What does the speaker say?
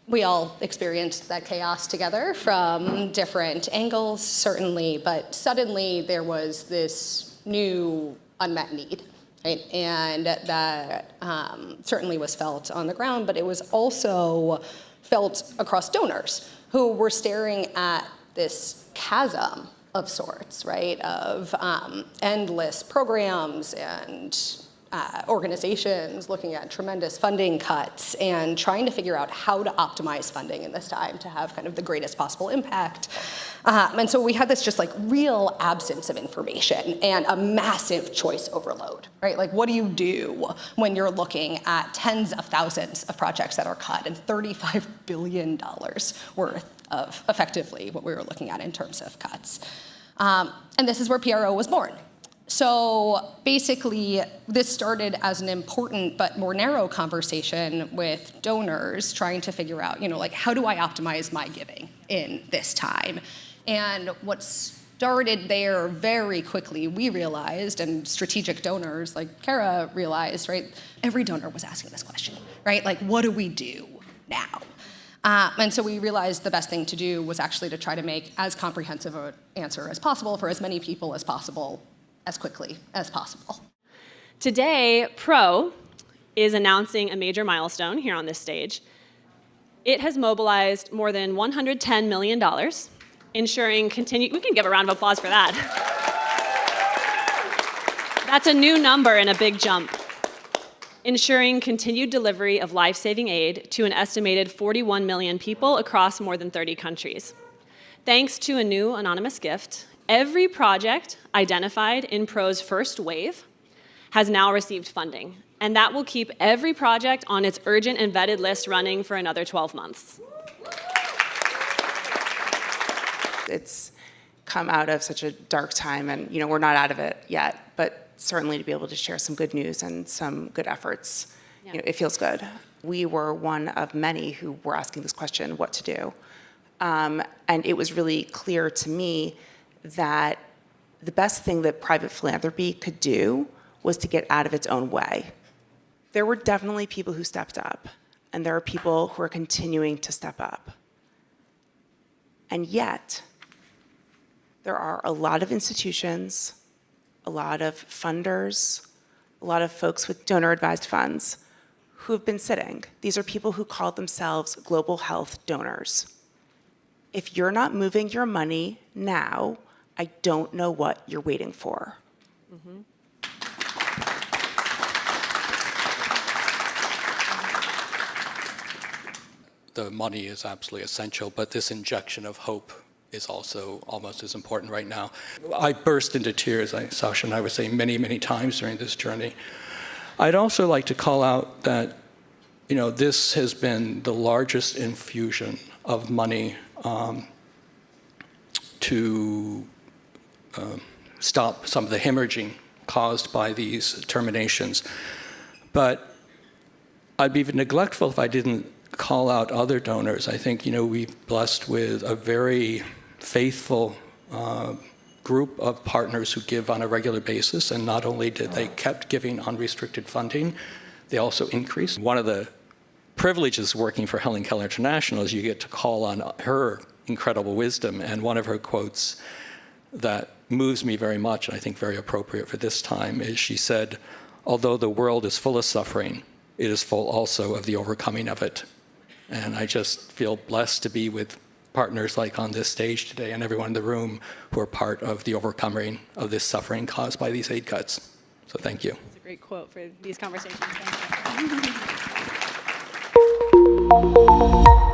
We all experienced that chaos together from different angles, certainly, but suddenly there was this new unmet need, right? And that certainly was felt on the ground, but it was also felt across donors who were staring at this chasm of sorts, right, of endless programs and organizations looking at tremendous funding cuts and trying to figure out how to optimize funding in this time to have kind of the greatest possible impact. And so we had this just like real absence of information and a massive choice overload, right? Like, what do you do when you're looking at tens of thousands of projects that are cut and $35 billion worth of effectively what we were looking at in terms of cuts? And this is where PRO was born. So basically, this started as an important but more narrow conversation with donors trying to figure out, like, how do I optimize my giving in this time? And what started there very quickly, we realized, and strategic donors like Kara realized, right, every donor was asking this question, right? Like, what do we do now? And so we realized the best thing to do was actually to try to make as comprehensive an answer as possible for as many people as possible, as quickly as possible. Today, PRO is announcing a major milestone here on this stage. It has mobilized more than $110 million, ensuring continued, we can give a round of applause for that. That's a new number and a big jump. Ensuring continued delivery of life-saving aid to an estimated 41 million people across more than 30 countries. Thanks to a new anonymous gift, every project identified in PRO's first wave has now received funding, and that will keep every project on its urgent and vetted list running for another 12 months. It's come out of such a dark time, and we're not out of it yet, but certainly to be able to share some good news and some good efforts, it feels good. We were one of many who were asking this question, what to do. And it was really clear to me that the best thing that private philanthropy could do was to get out of its own way. There were definitely people who stepped up, and there are people who are continuing to step up. And yet, there are a lot of institutions, a lot of funders, a lot of folks with donor-advised funds who have been sitting. These are people who call themselves global health donors. If you're not moving your money now, I don't know what you're waiting for. Mm-hmm. The money is absolutely essential, but this injection of hope is also almost as important right now. I burst into tears, Sasha and I were saying many, many times during this journey. I'd also like to call out that, this has been the largest infusion of money to stop some of the hemorrhaging caused by these terminations. But I'd be neglectful if I didn't call out other donors. I think, we're blessed with a very faithful group of partners who give on a regular basis, and not only did they kept giving unrestricted funding, they also increased. One of the privileges working for Helen Keller International is you get to call on her incredible wisdom, and one of her quotes that moves me very much, and I think very appropriate for this time, is she said, "Although the world is full of suffering, it is full also of the overcoming of it." And I just feel blessed to be with partners like on this stage today and everyone in the room who are part of the overcoming of this suffering caused by these aid cuts. So thank you. That's a great quote for these conversations. Thank you.